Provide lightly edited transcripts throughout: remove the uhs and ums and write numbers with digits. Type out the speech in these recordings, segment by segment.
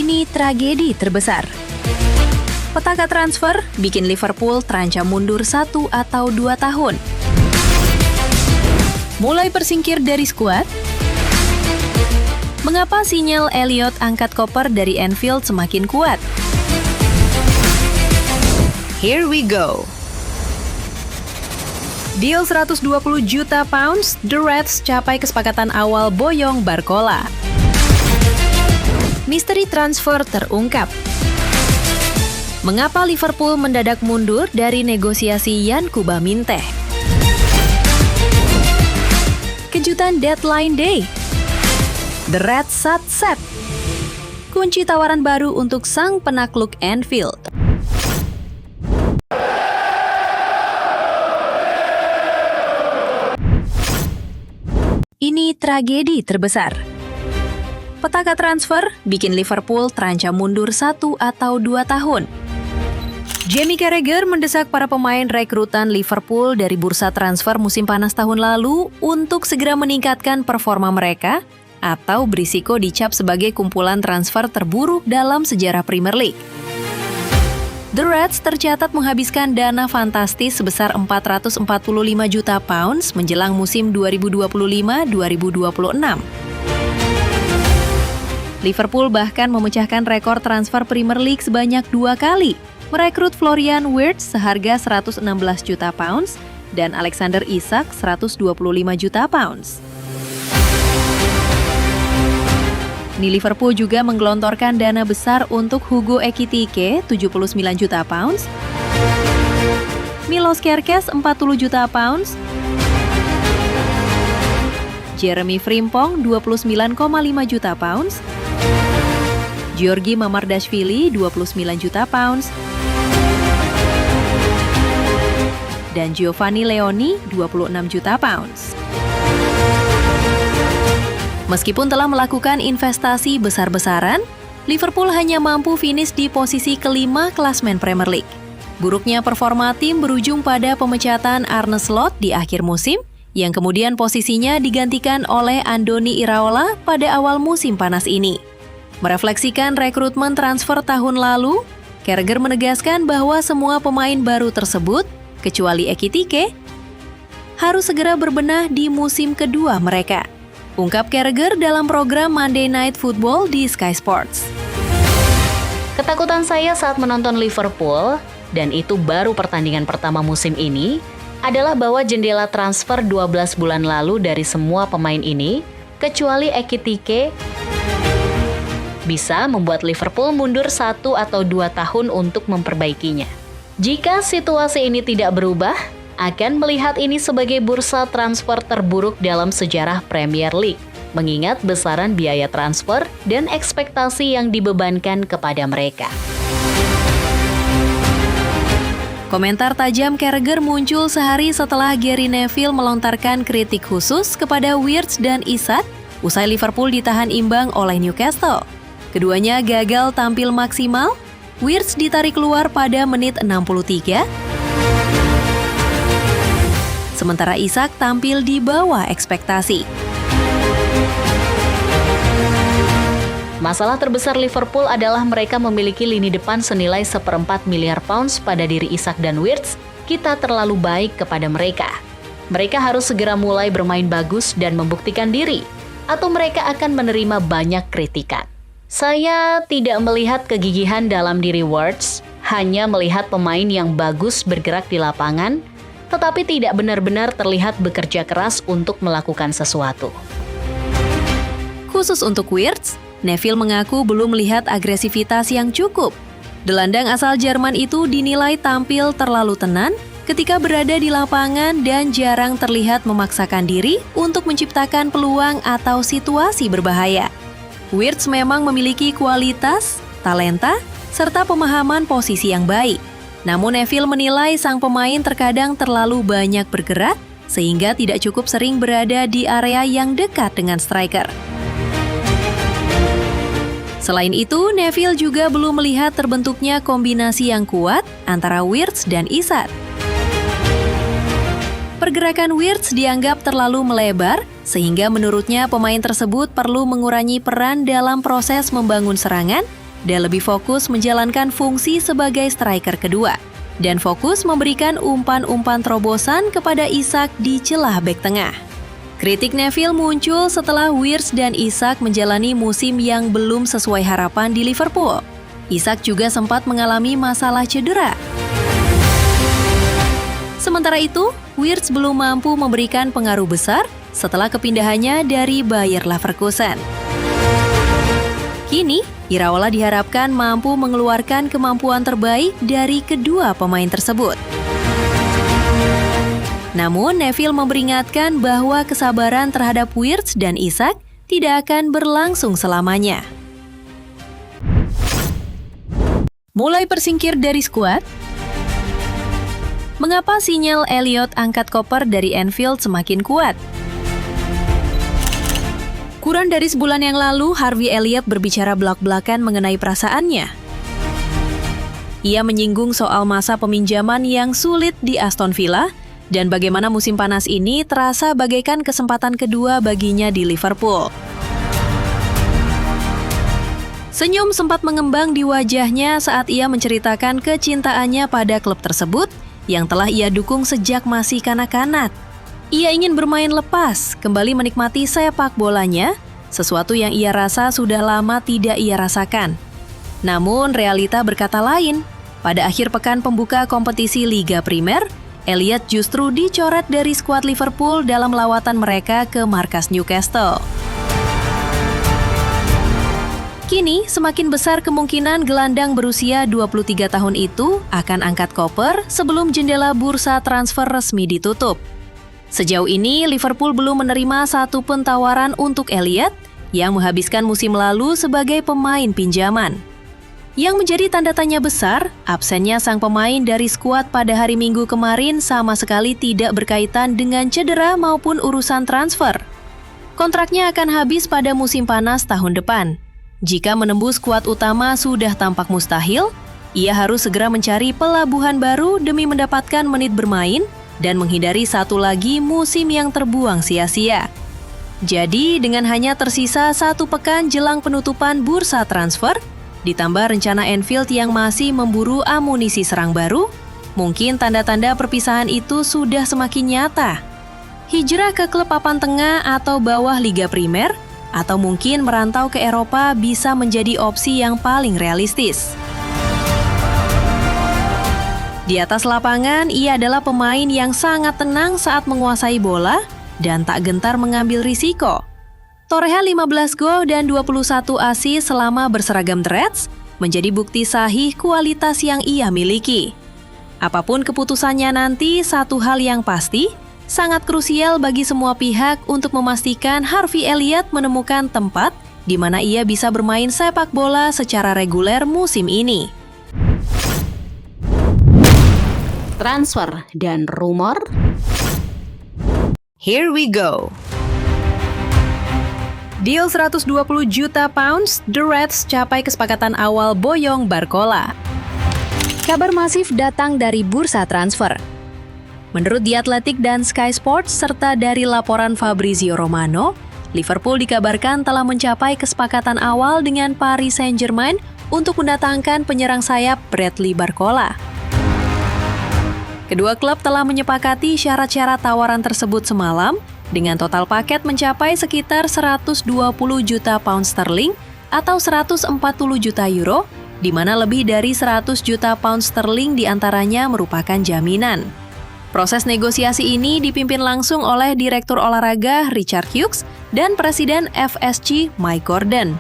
Ini tragedi terbesar. Petaka transfer bikin Liverpool terancam mundur 1 atau 2 tahun. Mulai tersingkir dari skuad. Mengapa sinyal Elliot angkat koper dari Anfield semakin kuat? Here we go. Deal 120 juta pounds, The Reds capai kesepakatan awal boyong Barcola. Misteri transfer terungkap. Mengapa Liverpool mendadak mundur dari negosiasi Yan Kuba Minteh? Kejutan deadline day. The Reds set. Kunci tawaran baru untuk sang penakluk Anfield. Ini tragedi terbesar. Petaka transfer bikin Liverpool terancam mundur 1 atau 2 tahun. Jamie Carragher mendesak para pemain rekrutan Liverpool dari bursa transfer musim panas tahun lalu untuk segera meningkatkan performa mereka atau berisiko dicap sebagai kumpulan transfer terburuk dalam sejarah Premier League. The Reds tercatat menghabiskan dana fantastis sebesar 445 juta pounds menjelang musim 2025-2026. Liverpool bahkan memecahkan rekor transfer Premier League sebanyak 2 kali, merekrut Florian Wirtz seharga 116 juta pounds dan Alexander Isak 125 juta pounds. Liverpool juga menggelontorkan dana besar untuk Hugo Ekitike 79 juta pounds, Milos Kerkez 40 juta pounds, Jeremy Frimpong 29,5 juta pounds, Georgi Mamardashvili 29 juta pounds, dan Giovanni Leoni 26 juta pounds. Meskipun telah melakukan investasi besar-besaran, Liverpool hanya mampu finish di posisi kelima klasmen Premier League. Buruknya performa tim berujung pada pemecatan Arne Slot di akhir musim, yang kemudian posisinya digantikan oleh Andoni Iraola pada awal musim panas ini. Merefleksikan rekrutmen transfer tahun lalu, Carragher menegaskan bahwa semua pemain baru tersebut, kecuali Ekitike, harus segera berbenah di musim kedua mereka. Ungkap Carragher dalam program Monday Night Football di Sky Sports. Ketakutan saya saat menonton Liverpool, dan itu baru pertandingan pertama musim ini, adalah bahwa jendela transfer 12 bulan lalu dari semua pemain ini, kecuali Ekitike, bisa membuat Liverpool mundur 1 atau 2 tahun untuk memperbaikinya. Jika situasi ini tidak berubah, akan melihat ini sebagai bursa transfer terburuk dalam sejarah Premier League, mengingat besaran biaya transfer dan ekspektasi yang dibebankan kepada mereka. Komentar tajam Carragher muncul sehari setelah Gary Neville melontarkan kritik khusus kepada Wirtz dan Isak usai Liverpool ditahan imbang oleh Newcastle. Keduanya gagal tampil maksimal, Wirtz ditarik keluar pada menit 63, sementara Isak tampil di bawah ekspektasi. Masalah terbesar Liverpool adalah mereka memiliki lini depan senilai 1/4 miliar pounds pada diri Isak dan Wirtz. Kita terlalu baik kepada mereka. Mereka harus segera mulai bermain bagus dan membuktikan diri, atau mereka akan menerima banyak kritikan. Saya tidak melihat kegigihan dalam diri Wirtz, hanya melihat pemain yang bagus bergerak di lapangan, tetapi tidak benar-benar terlihat bekerja keras untuk melakukan sesuatu. Khusus untuk Wirtz, Neville mengaku belum melihat agresivitas yang cukup. Gelandang asal Jerman itu dinilai tampil terlalu tenang ketika berada di lapangan dan jarang terlihat memaksakan diri untuk menciptakan peluang atau situasi berbahaya. Wirtz memang memiliki kualitas, talenta, serta pemahaman posisi yang baik. Namun Neville menilai sang pemain terkadang terlalu banyak bergerak sehingga tidak cukup sering berada di area yang dekat dengan striker. Selain itu, Neville juga belum melihat terbentuknya kombinasi yang kuat antara Wirtz dan Isak. Pergerakan Wirtz dianggap terlalu melebar, sehingga menurutnya pemain tersebut perlu mengurangi peran dalam proses membangun serangan dan lebih fokus menjalankan fungsi sebagai striker kedua, dan fokus memberikan umpan-umpan terobosan kepada Isak di celah bek tengah. Kritik Neville muncul setelah Wirtz dan Isak menjalani musim yang belum sesuai harapan di Liverpool. Isak juga sempat mengalami masalah cedera. Sementara itu, Wirtz belum mampu memberikan pengaruh besar setelah kepindahannya dari Bayer Leverkusen. Kini, Iraola diharapkan mampu mengeluarkan kemampuan terbaik dari kedua pemain tersebut. Namun, Neville memperingatkan bahwa kesabaran terhadap Wirtz dan Isak tidak akan berlangsung selamanya. Mulai tersingkir dari skuad? Mengapa sinyal Elliott angkat koper dari Anfield semakin kuat? Kurang dari sebulan yang lalu, Harvey Elliott berbicara belak-belakan mengenai perasaannya. Ia menyinggung soal masa peminjaman yang sulit di Aston Villa dan bagaimana musim panas ini terasa bagaikan kesempatan kedua baginya di Liverpool. Senyum sempat mengembang di wajahnya saat ia menceritakan kecintaannya pada klub tersebut yang telah ia dukung sejak masih kanak-kanak. Ia ingin bermain lepas, kembali menikmati sepak bolanya, sesuatu yang ia rasa sudah lama tidak ia rasakan. Namun realita berkata lain. Pada akhir pekan pembuka kompetisi Liga Primer, Elliott justru dicoret dari skuad Liverpool dalam lawatan mereka ke markas Newcastle. Kini, semakin besar kemungkinan gelandang berusia 23 tahun itu akan angkat koper sebelum jendela bursa transfer resmi ditutup. Sejauh ini, Liverpool belum menerima satupun tawaran untuk Elliott yang menghabiskan musim lalu sebagai pemain pinjaman. Yang menjadi tanda tanya besar, absennya sang pemain dari skuad pada hari Minggu kemarin sama sekali tidak berkaitan dengan cedera maupun urusan transfer. Kontraknya akan habis pada musim panas tahun depan. Jika menembus skuad utama sudah tampak mustahil, ia harus segera mencari pelabuhan baru demi mendapatkan menit bermain dan menghindari satu lagi musim yang terbuang sia-sia. Jadi, dengan hanya tersisa 1 pekan jelang penutupan bursa transfer, ditambah rencana Anfield yang masih memburu amunisi serang baru, mungkin tanda-tanda perpisahan itu sudah semakin nyata. Hijrah ke klub papan tengah atau bawah Liga Primer, atau mungkin merantau ke Eropa bisa menjadi opsi yang paling realistis. Di atas lapangan, ia adalah pemain yang sangat tenang saat menguasai bola dan tak gentar mengambil risiko. Torehan 15 gol dan 21 assist selama berseragam The Reds menjadi bukti sahih kualitas yang ia miliki. Apapun keputusannya nanti, satu hal yang pasti, sangat krusial bagi semua pihak untuk memastikan Harvey Elliott menemukan tempat di mana ia bisa bermain sepak bola secara reguler musim ini. Transfer dan rumor. Here we go. Deal 120 juta pounds, The Reds capai kesepakatan awal boyong Barcola. Kabar masif datang dari bursa transfer. Menurut The Athletic dan Sky Sports serta dari laporan Fabrizio Romano, Liverpool dikabarkan telah mencapai kesepakatan awal dengan Paris Saint-Germain untuk mendatangkan penyerang sayap Bradley Barcola. Kedua klub telah menyepakati syarat-syarat tawaran tersebut semalam dengan total paket mencapai sekitar 120 juta pound sterling atau 140 juta euro, di mana lebih dari 100 juta pound sterling diantaranya merupakan jaminan. Proses negosiasi ini dipimpin langsung oleh Direktur Olahraga Richard Hughes dan Presiden FSG Mike Gordon.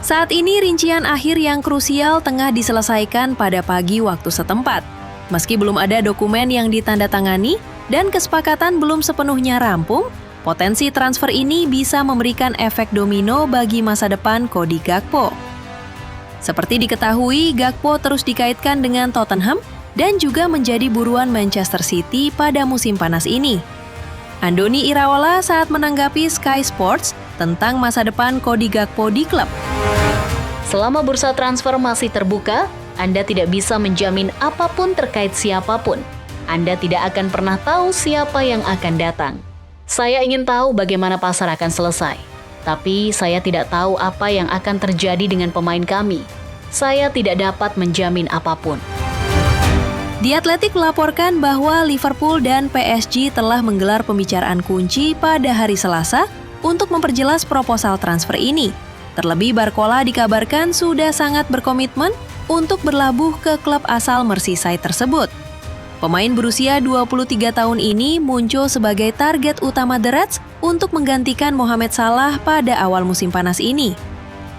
Saat ini rincian akhir yang krusial tengah diselesaikan pada pagi waktu setempat. Meski belum ada dokumen yang ditandatangani dan kesepakatan belum sepenuhnya rampung, potensi transfer ini bisa memberikan efek domino bagi masa depan Cody Gakpo. Seperti diketahui, Gakpo terus dikaitkan dengan Tottenham dan juga menjadi buruan Manchester City pada musim panas ini. Andoni Iraola saat menanggapi Sky Sports tentang masa depan Cody Gakpo di klub. Selama bursa transfer masih terbuka, Anda tidak bisa menjamin apapun terkait siapapun. Anda tidak akan pernah tahu siapa yang akan datang. Saya ingin tahu bagaimana pasar akan selesai, tapi saya tidak tahu apa yang akan terjadi dengan pemain kami. Saya tidak dapat menjamin apapun. The Athletic melaporkan bahwa Liverpool dan PSG telah menggelar pembicaraan kunci pada hari Selasa untuk memperjelas proposal transfer ini. Terlebih Barcola dikabarkan sudah sangat berkomitmen untuk berlabuh ke klub asal Merseyside tersebut. Pemain berusia 23 tahun ini muncul sebagai target utama The Reds untuk menggantikan Mohamed Salah pada awal musim panas ini.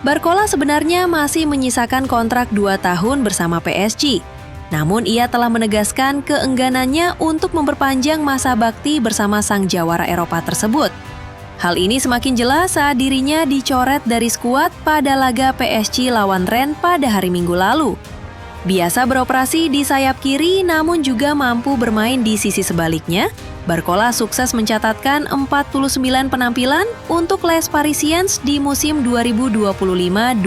Barcola sebenarnya masih menyisakan kontrak 2 tahun bersama PSG. Namun ia telah menegaskan keengganannya untuk memperpanjang masa bakti bersama sang jawara Eropa tersebut. Hal ini semakin jelas saat dirinya dicoret dari skuad pada laga PSG lawan Rennes pada hari Minggu lalu. Biasa beroperasi di sayap kiri namun juga mampu bermain di sisi sebaliknya, Barcola sukses mencatatkan 49 penampilan untuk Les Parisiens di musim 2025-26,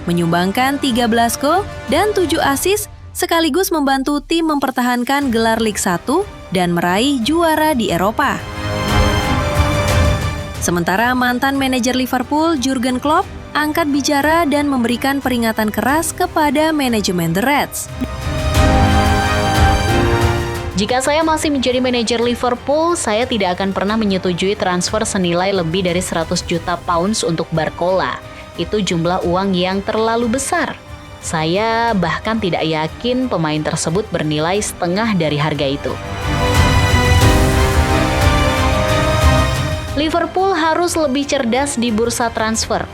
menyumbangkan 13 gol dan 7 assist sekaligus membantu tim mempertahankan gelar Ligue 1 dan meraih juara di Eropa. Sementara mantan manajer Liverpool Jurgen Klopp angkat bicara dan memberikan peringatan keras kepada manajemen The Reds. Jika saya masih menjadi manajer Liverpool, saya tidak akan pernah menyetujui transfer senilai lebih dari 100 juta pounds untuk Barcola. Itu jumlah uang yang terlalu besar. Saya bahkan tidak yakin pemain tersebut bernilai setengah dari harga itu. Liverpool harus lebih cerdas di bursa transfer.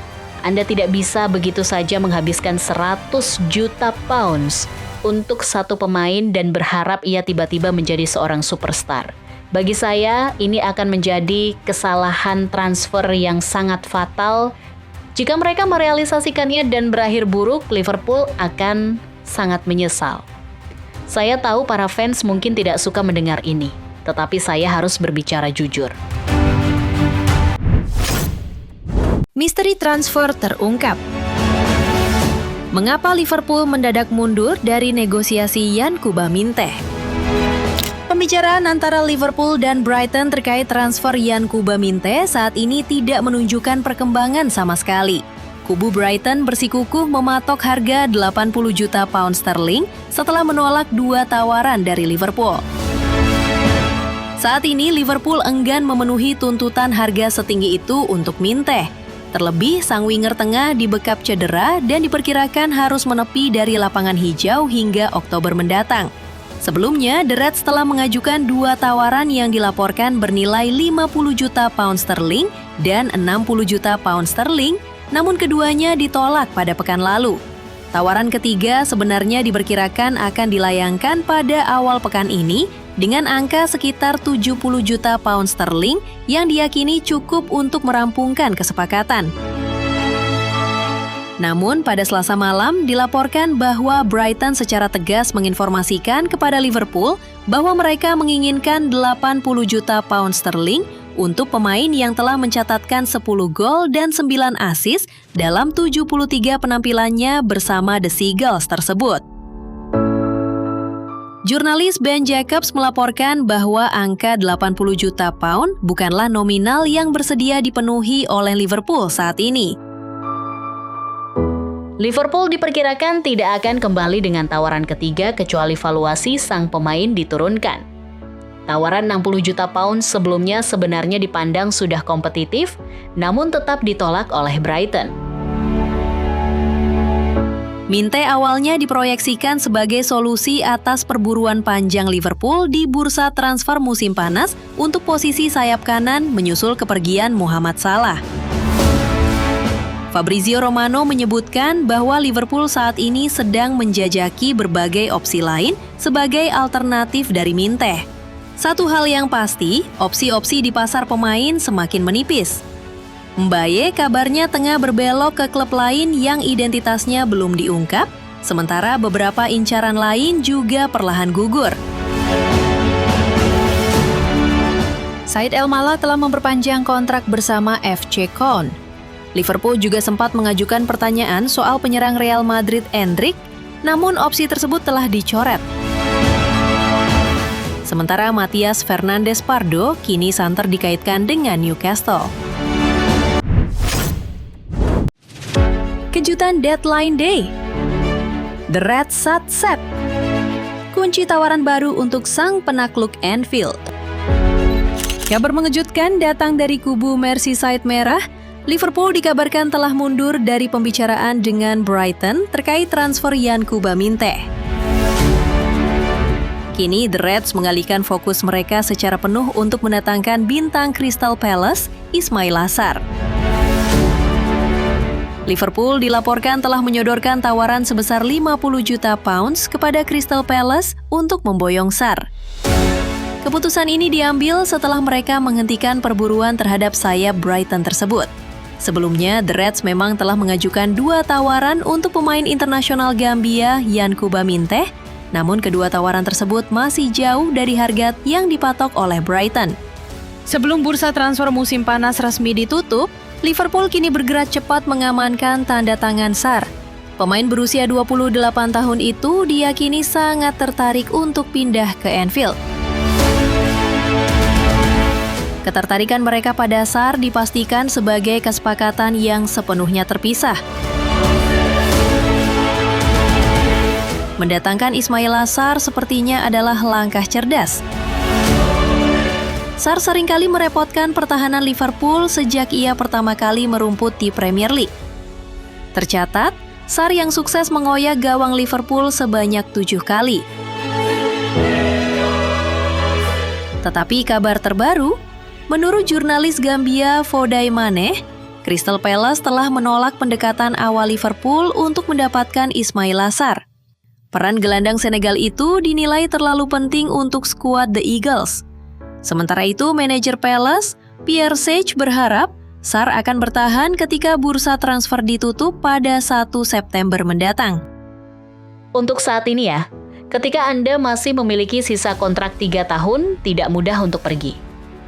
Anda tidak bisa begitu saja menghabiskan 100 juta pounds untuk satu pemain dan berharap ia tiba-tiba menjadi seorang superstar. Bagi saya, ini akan menjadi kesalahan transfer yang sangat fatal. Jika mereka merealisasikannya dan berakhir buruk, Liverpool akan sangat menyesal. Saya tahu para fans mungkin tidak suka mendengar ini, tetapi saya harus berbicara jujur. Misteri transfer terungkap. Mengapa Liverpool mendadak mundur dari negosiasi Yankuba Minteh? Pembicaraan antara Liverpool dan Brighton terkait transfer Yankuba Minteh saat ini tidak menunjukkan perkembangan sama sekali. Kubu Brighton bersikukuh mematok harga 80 juta pound sterling setelah menolak 2 tawaran dari Liverpool. Saat ini Liverpool enggan memenuhi tuntutan harga setinggi itu untuk Minteh. Terlebih, sang winger tengah dibekap cedera dan diperkirakan harus menepi dari lapangan hijau hingga Oktober mendatang. Sebelumnya, The Reds telah mengajukan 2 tawaran yang dilaporkan bernilai 50 juta pound sterling dan 60 juta pound sterling, namun keduanya ditolak pada pekan lalu. Tawaran ketiga sebenarnya diperkirakan akan dilayangkan pada awal pekan ini dengan angka sekitar 70 juta pound sterling yang diyakini cukup untuk merampungkan kesepakatan. Namun pada Selasa malam dilaporkan bahwa Brighton secara tegas menginformasikan kepada Liverpool bahwa mereka menginginkan 80 juta pound sterling untuk pemain yang telah mencatatkan 10 gol dan 9 assist dalam 73 penampilannya bersama The Seagulls tersebut. Jurnalis Ben Jacobs melaporkan bahwa angka 80 juta pound bukanlah nominal yang bersedia dipenuhi oleh Liverpool saat ini. Liverpool diperkirakan tidak akan kembali dengan tawaran ketiga kecuali valuasi sang pemain diturunkan. Tawaran 60 juta pound sebelumnya sebenarnya dipandang sudah kompetitif, namun tetap ditolak oleh Brighton. Minteh awalnya diproyeksikan sebagai solusi atas perburuan panjang Liverpool di bursa transfer musim panas untuk posisi sayap kanan menyusul kepergian Mohamed Salah. Fabrizio Romano menyebutkan bahwa Liverpool saat ini sedang menjajaki berbagai opsi lain sebagai alternatif dari Minteh. Satu hal yang pasti, opsi-opsi di pasar pemain semakin menipis. Mbaye kabarnya tengah berbelok ke klub lain yang identitasnya belum diungkap, sementara beberapa incaran lain juga perlahan gugur. Said El-Mallah telah memperpanjang kontrak bersama FC Caen. Liverpool juga sempat mengajukan pertanyaan soal penyerang Real Madrid Endrick, namun opsi tersebut telah dicoret. Sementara Matias Fernandes Pardo kini santer dikaitkan dengan Newcastle. Kejutan bukan deadline day. The Reds sat set. Kunci tawaran baru untuk sang penakluk Anfield. Kabar mengejutkan datang dari kubu Merseyside Merah. Liverpool dikabarkan telah mundur dari pembicaraan dengan Brighton terkait transfer Yankuba Minteh. Kini The Reds mengalihkan fokus mereka secara penuh untuk mendatangkan bintang Crystal Palace, Ismail Sarr. Liverpool dilaporkan telah menyodorkan tawaran sebesar 50 juta pounds kepada Crystal Palace untuk memboyong Sarr. Keputusan ini diambil setelah mereka menghentikan perburuan terhadap sayap Brighton tersebut. Sebelumnya, The Reds memang telah mengajukan 2 tawaran untuk pemain internasional Gambia Yankuba Minteh, namun kedua tawaran tersebut masih jauh dari harga yang dipatok oleh Brighton. Sebelum bursa transfer musim panas resmi ditutup, Liverpool kini bergerak cepat mengamankan tanda tangan Sarr. Pemain berusia 28 tahun itu diyakini sangat tertarik untuk pindah ke Anfield. Ketertarikan mereka pada Sarr dipastikan sebagai kesepakatan yang sepenuhnya terpisah. Mendatangkan Ismail Sarr sepertinya adalah langkah cerdas. Sarr seringkali merepotkan pertahanan Liverpool sejak ia pertama kali merumput di Premier League. Tercatat, Sarr yang sukses mengoyak gawang Liverpool sebanyak 7 kali. Tetapi kabar terbaru, menurut jurnalis Gambia Fodai Maneh, Crystal Palace telah menolak pendekatan awal Liverpool untuk mendapatkan Ismail Sarr. Peran gelandang Senegal itu dinilai terlalu penting untuk skuad The Eagles. Sementara itu, manajer Palace, Pierre Sage berharap Sarr akan bertahan ketika bursa transfer ditutup pada 1 September mendatang. Untuk saat ini ya, ketika Anda masih memiliki sisa kontrak 3 tahun, tidak mudah untuk pergi.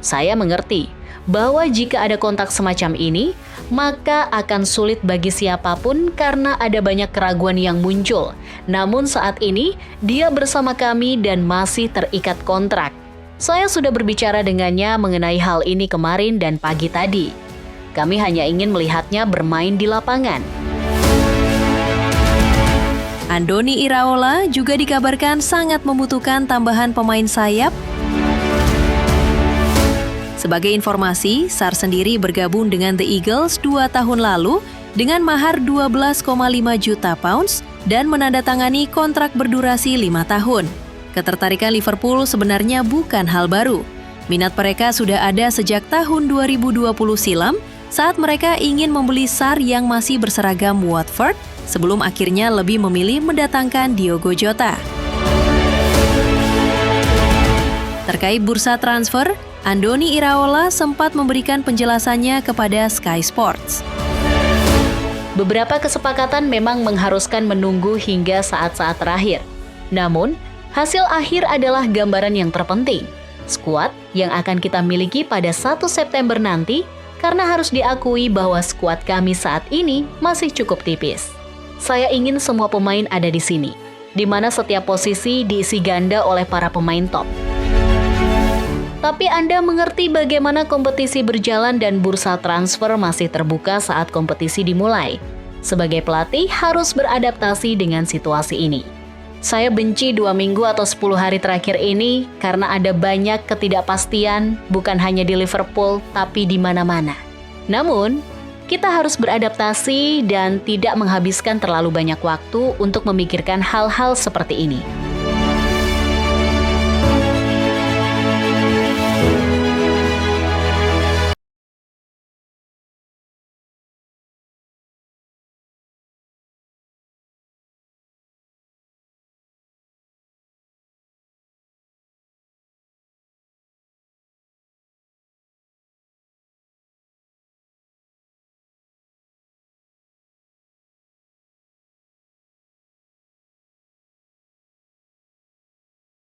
Saya mengerti bahwa jika ada kontak semacam ini, maka akan sulit bagi siapapun karena ada banyak keraguan yang muncul. Namun saat ini, dia bersama kami dan masih terikat kontrak. Saya sudah berbicara dengannya mengenai hal ini kemarin dan pagi tadi. Kami hanya ingin melihatnya bermain di lapangan. Andoni Iraola juga dikabarkan sangat membutuhkan tambahan pemain sayap. Sebagai informasi, Sarr sendiri bergabung dengan The Eagles 2 tahun lalu dengan mahar 12,5 juta pounds dan menandatangani kontrak berdurasi 5 tahun. Ketertarikan Liverpool sebenarnya bukan hal baru. Minat mereka sudah ada sejak tahun 2020 silam saat mereka ingin membeli Sarr yang masih berseragam Watford sebelum akhirnya lebih memilih mendatangkan Diogo Jota. Terkait bursa transfer, Andoni Iraola sempat memberikan penjelasannya kepada Sky Sports. Beberapa kesepakatan memang mengharuskan menunggu hingga saat-saat terakhir. Namun, hasil akhir adalah gambaran yang terpenting. Skuad yang akan kita miliki pada 1 September nanti, karena harus diakui bahwa skuad kami saat ini masih cukup tipis. Saya ingin semua pemain ada di sini, di mana setiap posisi diisi ganda oleh para pemain top. Tapi Anda mengerti bagaimana kompetisi berjalan dan bursa transfer masih terbuka saat kompetisi dimulai. Sebagai pelatih harus beradaptasi dengan situasi ini. Saya benci 2 minggu atau 10 hari terakhir ini karena ada banyak ketidakpastian bukan hanya di Liverpool tapi di mana-mana. Namun, kita harus beradaptasi dan tidak menghabiskan terlalu banyak waktu untuk memikirkan hal-hal seperti ini.